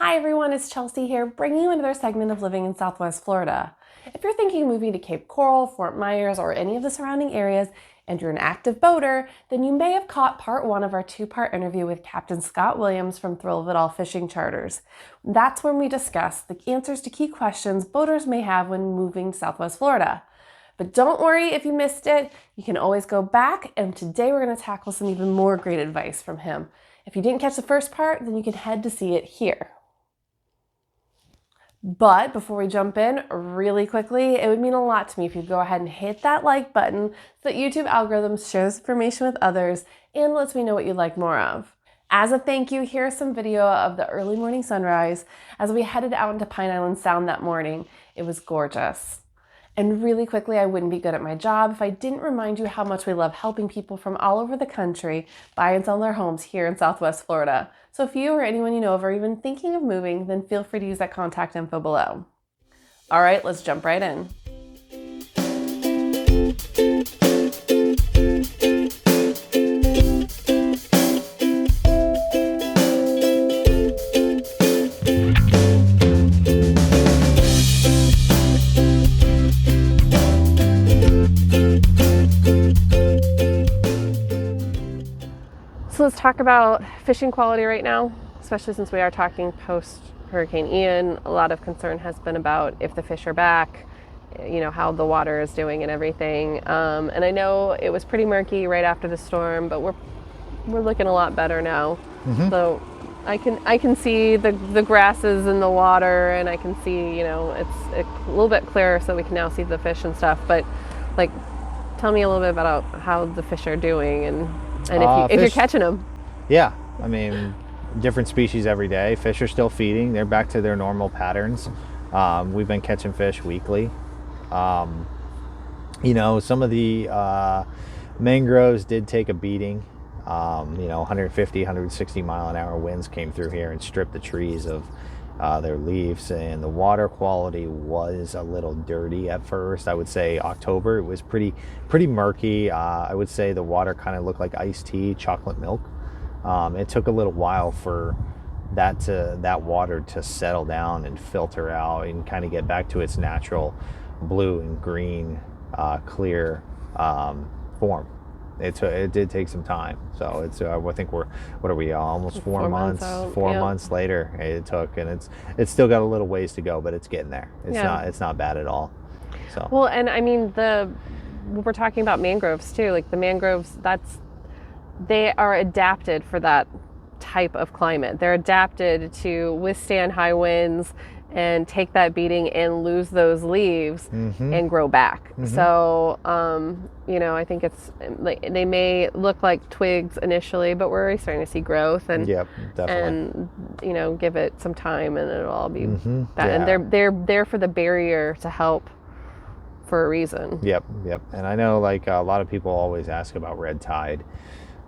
Hi everyone, it's Chelsea here, bringing you another segment of Living in Southwest Florida. If you're thinking of moving to Cape Coral, Fort Myers, or any of the surrounding areas, and you're an active boater, then you may have caught part one of our two-part interview with Captain Scott Williams from Thrill of It All Fishing Charters. That's when we discuss the answers to key questions boaters may have when moving to Southwest Florida. But don't worry if you missed it, you can always go back, and today we're going to tackle some even more great advice from him. If you didn't catch the first part, then you can head to see it here. But before we jump in, really quickly, it would mean a lot to me if you'd go ahead and hit that like button so that YouTube algorithms share this information with others and lets me know what you'd like more of. As a thank you, here's some video of the early morning sunrise as we headed out into Pine Island Sound that morning. It was gorgeous. And really quickly, I wouldn't be good at my job if I didn't remind you how much we love helping people from all over the country buy and sell their homes here in Southwest Florida. So if you or anyone you know of are even thinking of moving, then feel free to use that contact info below. All right, let's jump right in. So let's talk about fishing quality right now, especially since we are talking post Hurricane Ian. A lot of concern has been about if the fish are back, how the water is doing and everything. And I know it was pretty murky right after the storm, but we're looking a lot better now. Mm-hmm. So I can see the grasses in the water, and I can see it's a little bit clearer, so we can now see the fish and stuff. But tell me a little bit about how the fish are doing and if you're catching them. Yeah, I mean, different species every day. Fish are still feeding. They're back to their normal patterns. We've been catching fish weekly. Some of the mangroves did take a beating. 150, 160 mile an hour winds came through here and stripped the trees of their leaves, and the water quality was a little dirty at first. I would say October it was pretty murky. I would say the water kind of looked like iced tea, chocolate milk. It took a little while for that water to settle down and filter out and kind of get back to its natural blue and green clear form. It did take some time, so I think what are we, almost 4 months out, 4 months later it took, and it's still got a little ways to go, but it's getting there. It's not bad at all. So well, and I mean we're talking about mangroves too. Like the mangroves, they are adapted for that type of climate. They're adapted to withstand high winds and take that beating and lose those leaves and grow back. Mm-hmm. So, I think it's they may look like twigs initially, but we're already starting to see growth, and yep, definitely. And give it some time and it'll all be that. Yeah. And they're there for the barrier to help for a reason. Yep. And I know a lot of people always ask about red tide.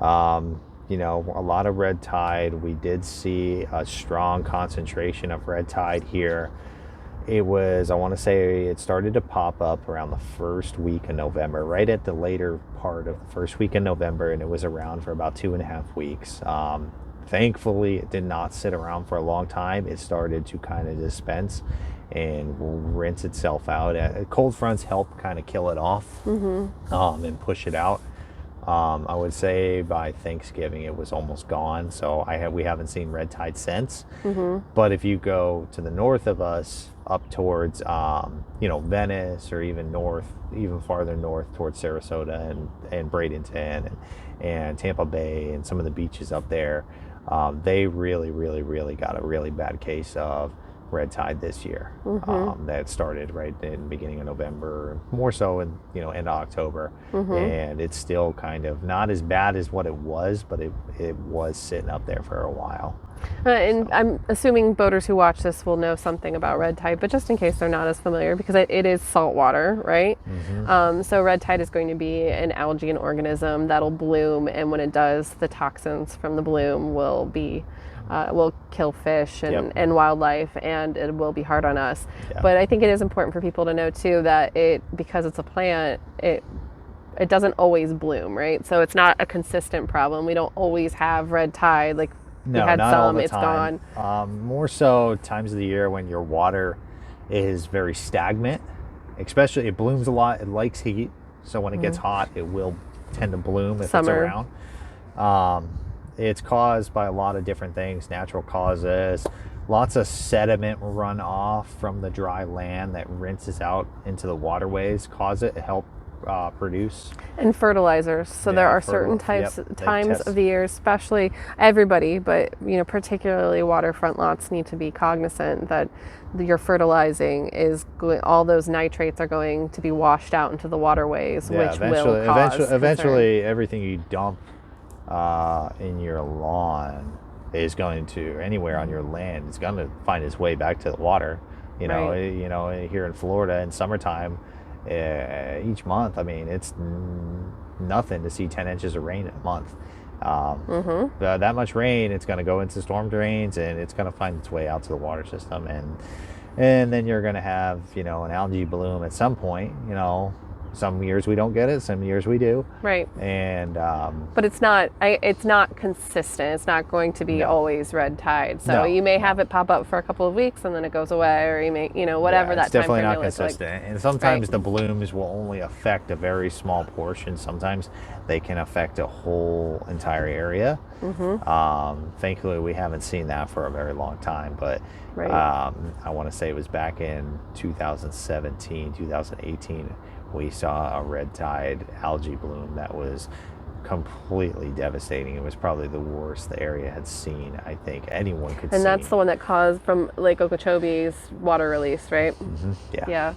A lot of red tide. We did see a strong concentration of red tide here. It was, I want to say, it started to pop up around the first week of November, right at the later part of the first week of November, and it was around for about 2.5 weeks. Thankfully, it did not sit around for a long time. It started to kind of dispense and rinse itself out. Cold fronts help kind of kill it off and push it out. I would say by Thanksgiving it was almost gone, so we haven't seen red tide since. But if you go to the north of us, up towards Venice, or even farther north towards Sarasota and Bradenton and Tampa Bay and some of the beaches up there, they really got a really bad case of red tide this year. That started right in the beginning of November, more so in end of October, and it's still kind of not as bad as what it was, but it was sitting up there for a while. And so, I'm assuming boaters who watch this will know something about red tide, but just in case they're not as familiar, because it is salt water, right? So red tide is going to be an algae, an organism that'll bloom, and when it does, the toxins from the bloom will kill fish and wildlife, and it will be hard on us. But I think it is important for people to know too that because it's a plant, it doesn't always bloom, right? So it's not a consistent problem. We don't always have red tide. You No, had not all some, the it's time. gone. More so times of the year when your water is very stagnant, especially it blooms a lot. It likes heat, so when it gets hot, it will tend to bloom if it's Summer. around. Um, it's caused by a lot of different things, natural causes. Lots of sediment runoff from the dry land that rinses out into the waterways cause it to help produce. And fertilizers. So there Yeah, are certain yep. They've times of the year, especially everybody, but particularly waterfront lots need to be cognizant that your fertilizing is all those nitrates are going to be washed out into the waterways, Yeah, which will cause concern. eventually, everything you dump in your lawn is going to anywhere on your land. It's going to find its way back to the water. Right. Here in Florida in summertime, each month. I mean, it's nothing to see 10 inches of rain in a month. That much rain, it's going to go into storm drains and it's going to find its way out to the water system, and then you're going to have an algae bloom at some point. Some years we don't get it, some years we do. Right. And but it's not consistent. It's not going to be No. always red tide. So No, you may no. have it pop up for a couple of weeks and then it goes away, or you may, whatever it's that time definitely frame not really looks like. consistent. And sometimes Right. the blooms will only affect a very small portion. Sometimes they can affect a whole entire area. Thankfully, we haven't seen that for a very long time. But Right. I want to say it was back in 2017, 2018. We saw a red tide algae bloom that was completely devastating. It was probably the worst the area had seen, I think anyone could see. And that's the one that caused from Lake Okeechobee's water release, right? Yeah. Yeah.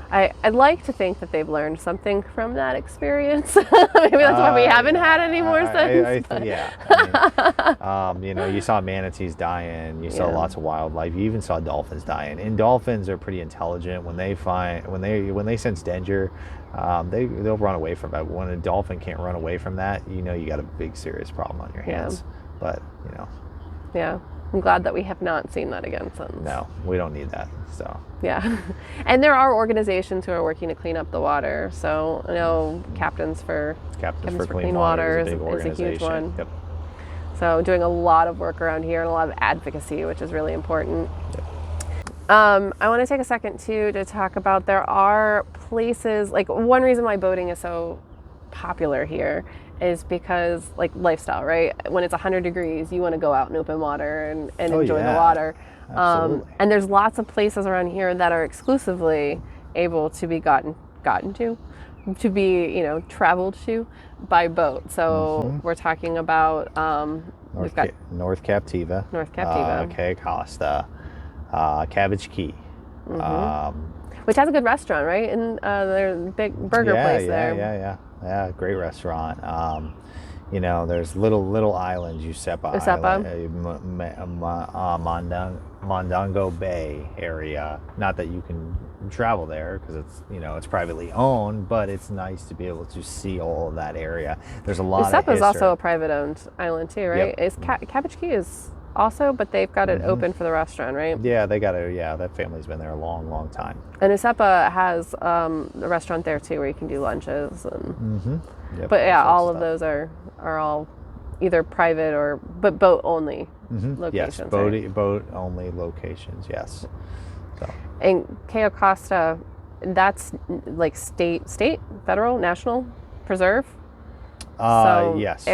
I'd like to think that they've learned something from that experience. Maybe that's why we haven't had any more since. You saw manatees dying. You saw Yeah. lots of wildlife. You even saw dolphins dying. And dolphins are pretty intelligent. When they sense danger, they'll run away from it. When a dolphin can't run away from that, you got a big serious problem on your hands. But Yeah. I'm glad that we have not seen that again since. no, we don't need that. So Yeah. And there are organizations who are working to clean up the water. So I know Captains for Clean Water is a big is a huge organization. one. Yep. So doing a lot of work around here and a lot of advocacy, which is really important. Yep. I want to take a second too to talk about there are places, like one reason why boating is so popular here is because lifestyle, right? When it's 100 degrees, you want to go out in open water and enjoy the water. Absolutely. And there's lots of places around here that are exclusively able to be gotten to be, traveled to by boat. So we're talking about we've got North Captiva, Caye Costa, Cabbage Key, which has a good restaurant, right? And there's a big burger place there. Yeah, great restaurant. There's little islands, Usepa Island, Mondongo Bay area. Not that you can travel there because it's privately owned, but it's nice to be able to see all of that area. There's a lot of history. Usepa is also a private owned island too, right? Yep. Cabbage Key is also, but they've got it open for the restaurant, right? Yeah, they got it. Yeah, that family's been there a long time. And Usepa has a restaurant there too, where you can do lunches. And Yep, but yeah, all of stuff. those are all either private but boat only locations. Yes, right? boat only locations. Yes. So. And Cayo Costa, that's like state, federal, national preserve. So yes.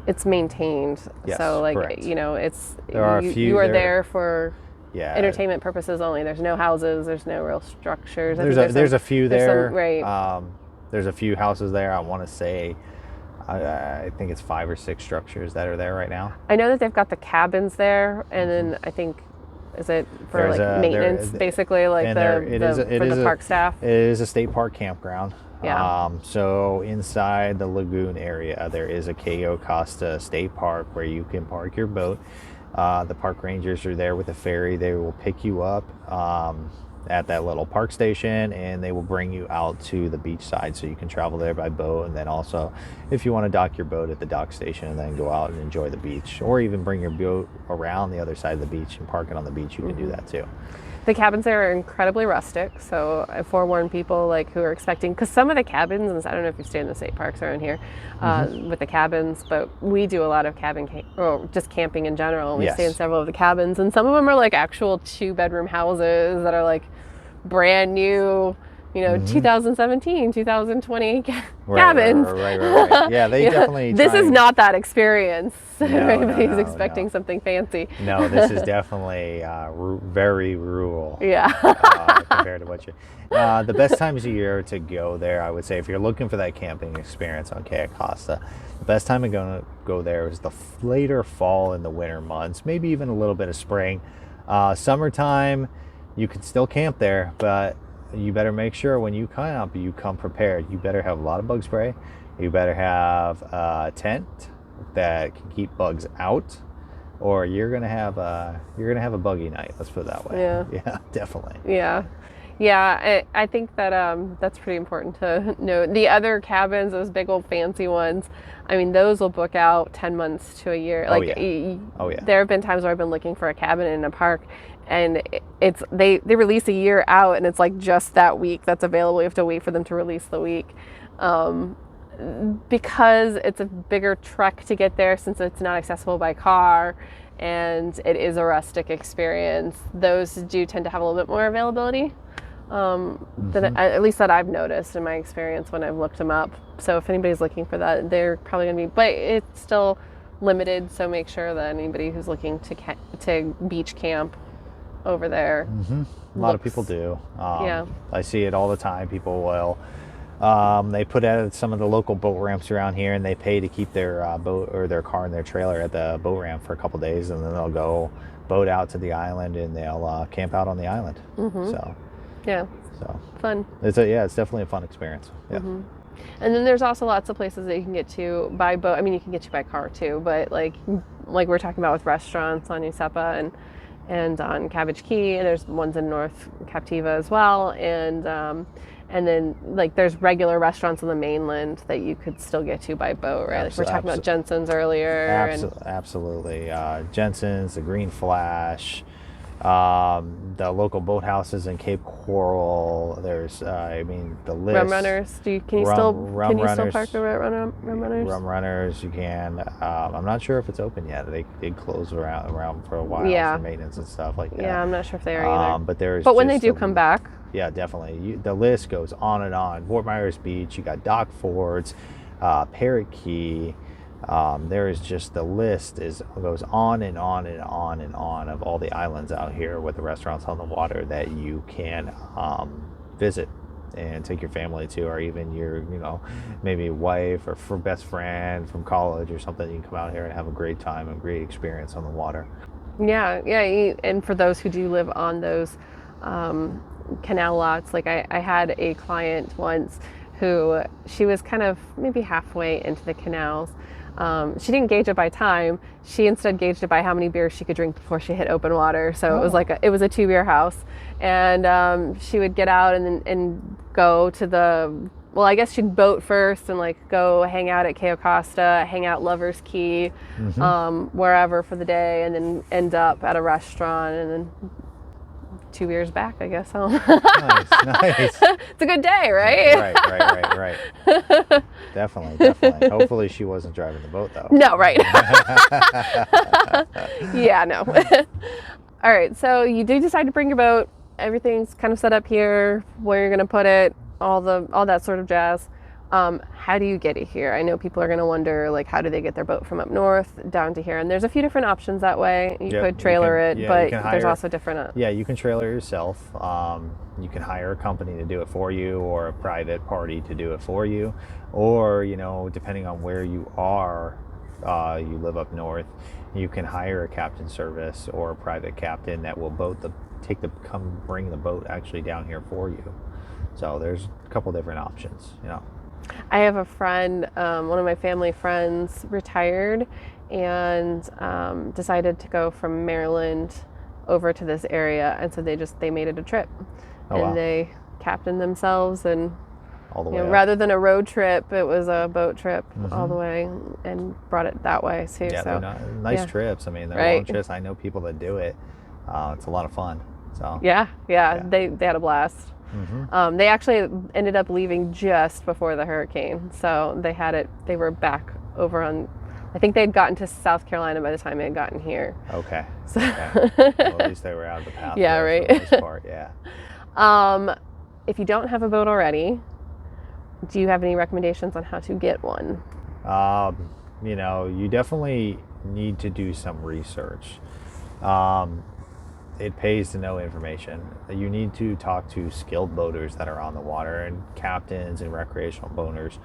It's maintained. Yes, So correct. There are you are there for entertainment purposes only. There's no houses. There's no real structures. There's a few there. Right. There's a few houses there. I want to say, I think it's 5 or 6 structures that are there right now. I know that they've got the cabins there, and then I think is it for maintenance, basically, for the park staff. It is a state park campground. Yeah. So inside the lagoon area, there is a Cayo Costa State Park where you can park your boat. The park rangers are there with a ferry. They will pick you up. at that little park station, and they will bring you out to the beach side so you can travel there by boat. And then also, if you want to dock your boat at the dock station and then go out and enjoy the beach, or even bring your boat around the other side of the beach and park it on the beach, you can do that too. The cabins there are incredibly rustic, so I forewarn people like who are expecting, because some of the cabins, and I don't know if you stay in the state parks around here with the cabins, but we do a lot of or just camping in general. We stay in several of the cabins, and some of them are like actual 2-bedroom houses that are like brand new, 2017, 2020 cabins. Right. Yeah, they definitely. This is not that experience. No, Everybody's expecting something fancy. No, this is definitely very rural. Yeah. Compared to what you. The best times of year to go there, I would say, if you're looking for that camping experience on Cayo Costa, the best time to go there is the later fall and the winter months, maybe even a little bit of spring. Summertime, you can still camp there, but you better make sure when you camp, you come prepared. You better have a lot of bug spray. You better have a tent that can keep bugs out, or you're gonna have a buggy night. Let's put it that way. Yeah, definitely. Yeah. I think that that's pretty important to note. The other cabins, those big old fancy ones, I mean, those will book out 10 months to a year. There have been times where I've been looking for a cabin in a park, and it's they release a year out, and it's like just that week that's available. You have to wait for them to release the week. Because it's a bigger trek to get there, since it's not accessible by car and it is a rustic experience, those do tend to have a little bit more availability at least that I've noticed in my experience when I've looked them up. So if anybody's looking for that, they're probably going to be, but it's still limited, so make sure that anybody who's looking to beach camp over there. A lot of people do. I see it all the time. People will they put out some of the local boat ramps around here, and they pay to keep their boat or their car and their trailer at the boat ramp for a couple days, and then they'll go boat out to the island, and they'll camp out on the island. So fun. It's definitely a fun experience. And then there's also lots of places that you can get to by boat. I mean, you can get to by car too, but like we're talking about with restaurants on Usepa and on Cabbage Key, and there's ones in North Captiva as well, and then like there's regular restaurants on the mainland that you could still get to by boat, right? Like we're talking about Jensen's earlier. Absolutely. Jensen's, the Green Flash, the local boathouses in Cape Coral. There's, the list. Rum Runners. Can you still park at Rum Runners? Rum Runners, you can. I'm not sure if it's open yet. They did close around for a while for maintenance and stuff like that. Yeah, I'm not sure if they are either. But when they do come back. Yeah, definitely. The list goes on and on. Fort Myers Beach, you got Dock Fords, Parrot Key. There is just, the list goes on and on and on and on of all the islands out here with the restaurants on the water that you can visit and take your family to, or even your maybe wife or best friend from college or something. You can come out here and have a great time and great experience on the water. Yeah, and for those who do live on those canal lots, like I had a client once who, she was kind of maybe halfway into the canals. She didn't gauge it by time. She instead gauged it by how many beers she could drink before she hit open water. So it was a 2-beer house, and she would get out and go to I guess she'd boat first and like go hang out at Cayo Costa, hang out Lover's Key, wherever for the day, and then end up at a restaurant, and then 2 beers back, I guess. Nice. It's a good day, right? Right. Definitely. Hopefully she wasn't driving the boat, though. No, right. Yeah, no. All right, so you do decide to bring your boat. Everything's kind of set up here, where you're going to put it, all that sort of jazz. How do you get it here? I know people are going to wonder, like, how do they get their boat from up north down to here? And there's a few different options that way. You could trailer it, but there's also different. Yeah, you can trailer yourself. You can hire a company to do it for you, or a private party to do it for you, or depending on where you are, you live up north, you can hire a captain service or a private captain that will come bring the boat actually down here for you. So there's a couple different options, I have a friend, one of my family friends retired and decided to go from Maryland over to this area, and so they made it a trip. Oh, and wow. they captained themselves, and All the way up. rather than a road trip, it was a boat trip all the Mm-hmm. way, and brought it that way too. Yeah, they're So, not nice yeah, trips. I mean, they're long right. trips. I know people that do it. It's a lot of fun. So, Yeah, yeah. they had a blast. Mm-hmm. They actually ended up leaving just before the hurricane, so they were back over on, I think they'd gotten to South Carolina by the time they had gotten here. Okay. So, Okay. Well, at least they were out of the path yeah, there for right. the most part. Yeah. If you don't have a boat already, do you have any recommendations on how to get one? You definitely need to do some research. Um, it pays to know information. You need to talk to skilled boaters that are on the water and captains and recreational boaters.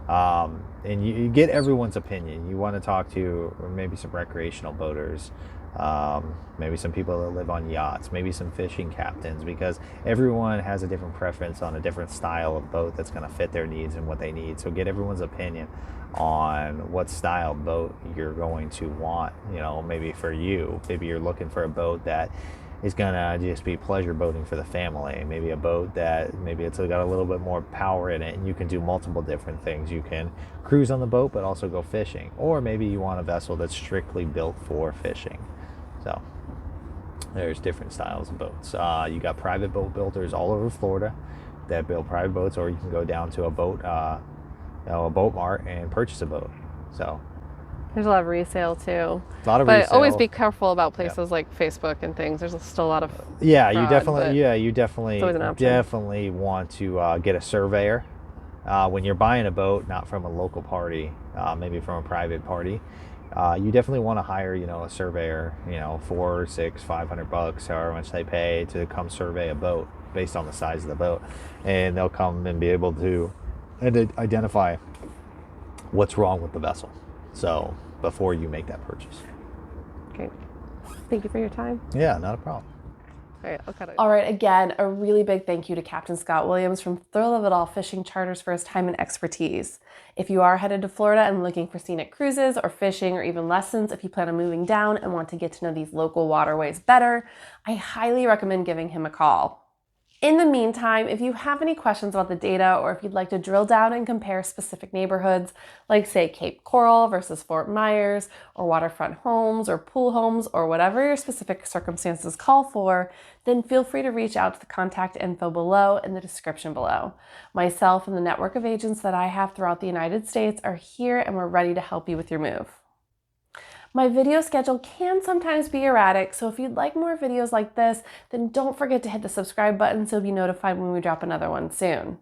And you get everyone's opinion. You want to talk to maybe some recreational boaters, maybe some people that live on yachts, maybe some fishing captains, because everyone has a different preference on a different style of boat that's going to fit their needs and what they need. So get everyone's opinion on what style boat you're going to want. Maybe for you, maybe you're looking for a boat that is gonna just be pleasure boating for the family. Maybe a boat that maybe it's got a little bit more power in it, and you can do multiple different things. You can cruise on the boat, but also go fishing. Or maybe you want a vessel that's strictly built for fishing. So there's different styles of boats. You got private boat builders all over Florida that build private boats, or you can go down to a boat mart and purchase a boat. So There's a lot of resale too. a lot of But always resale. be careful about Yeah. places like Facebook and things. There's still a lot of Yeah, fraud, you definitely. Yeah, you it's always an option. definitely want to get a surveyor when you're buying a boat, not from a local party, maybe from a private party. You definitely want to hire, a surveyor. $400, $600, $500, however much they pay to come survey a boat based on the size of the boat, and they'll come and be able to identify what's wrong with the vessel. So before you make that purchase. Great. Thank you for your time. Yeah, not a problem. All right, I'll cut it. All right, again, a really big thank you to Captain Scott Williams from Thrill of It All Fishing Charters for his time and expertise. If you are headed to Florida and looking for scenic cruises or fishing or even lessons, if you plan on moving down and want to get to know these local waterways better, I highly recommend giving him a call. In the meantime, if you have any questions about the data, or if you'd like to drill down and compare specific neighborhoods, like say Cape Coral versus Fort Myers, or waterfront homes or pool homes, or whatever your specific circumstances call for, then feel free to reach out to the contact info below in the description below. Myself and the network of agents that I have throughout the United States are here, and we're ready to help you with your move. My video schedule can sometimes be erratic, so if you'd like more videos like this, then don't forget to hit the subscribe button so you'll be notified when we drop another one soon.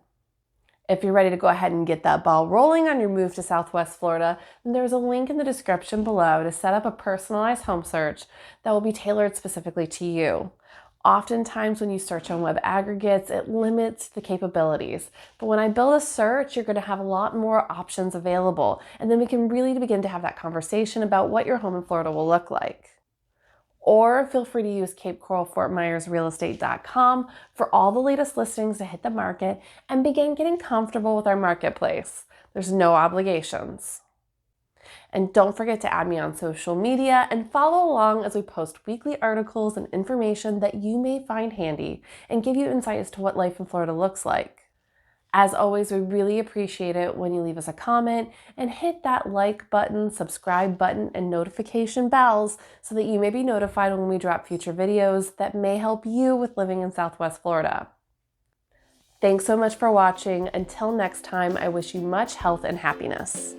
If you're ready to go ahead and get that ball rolling on your move to Southwest Florida, then there's a link in the description below to set up a personalized home search that will be tailored specifically to you. Oftentimes when you search on web aggregates, it limits the capabilities. But when I build a search, you're going to have a lot more options available. And then we can really begin to have that conversation about what your home in Florida will look like. Or feel free to use CapeCoralFortMyersRealEstate.com for all the latest listings to hit the market and begin getting comfortable with our marketplace. There's no obligations. And don't forget to add me on social media and follow along as we post weekly articles and information that you may find handy and give you insight as to what life in Florida looks like. As always, we really appreciate it when you leave us a comment and hit that like button, subscribe button, and notification bells so that you may be notified when we drop future videos that may help you with living in Southwest Florida. Thanks so much for watching. Until next time, I wish you much health and happiness.